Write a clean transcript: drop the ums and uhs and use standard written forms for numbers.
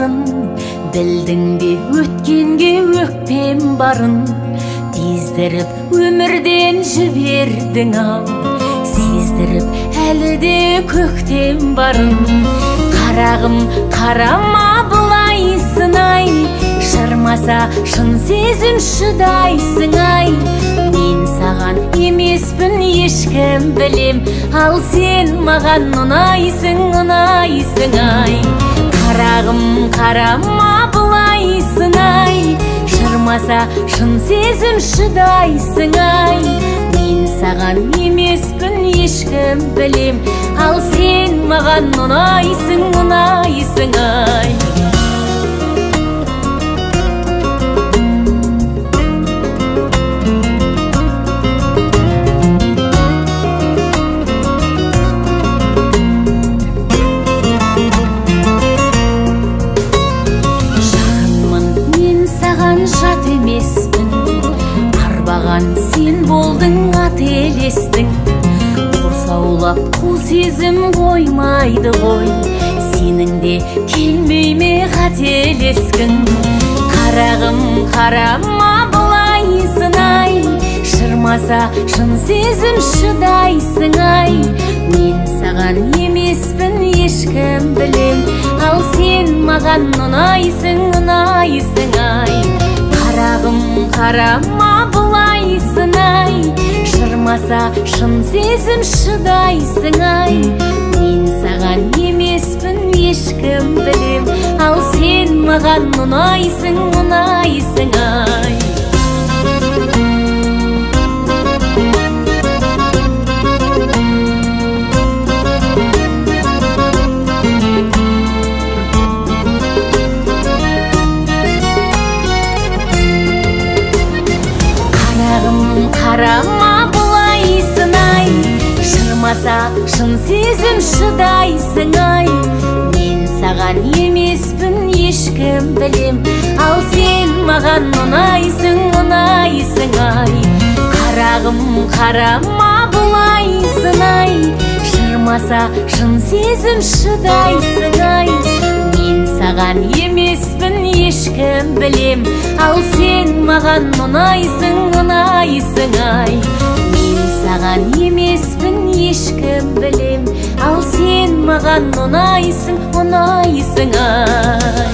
барын, білдің бе өткенге өкпем барын, дездіріп өмірден жібердің ау, сездіріп әлі де көктем барын. Қарағым қарама бұлайсың ай, шырмаса шын сезім шыдайсың ай. Мен саған емеспін ешкім білем, ал сен маған ұнайсың, ұнайсың ай. Қарағым қарама бұлайсың ай, шырмаса шын сезім шыдайсың ай. Мен саған емеспін ешкім білем, ал сен маған ұнайсың, ұнайсың ай. Жат емеспін, арбаған сен болдың, ателестің. Құрсаулап қу сезім қоймайды ғой, сенің де келмей ме қателескің. Қарағым қарама бұлайсың ай, шырмаса шын сезім шыдайсың ай. Мен саған емеспін ешкім білем, ал сен маған ұнайсың, ұнайсың ай. Қарағым қарама бұлайсың ай, шырмаса шын сезім шыдайсың ай. Мен саған емеспін ешкім білем, ал сен маған ұнайсың, ұнайсың ай. Қарама бұлайсың ай, шырмаса шын сезім шыдайсың ай. Мен саған емеспін ешкім білем, ал сен маған ұнайсың, ұнайсың ай. Қарағым қарама бұлайсың ай, шырмаса шын сезім шыдайсың ай. Мен саған емеспін ешкім білем, ал сен маған ұнайсың, ұнайсың ай. Мен саған емеспін ешкім білем, ал сен маған ұнайсың, ұнайсың ай.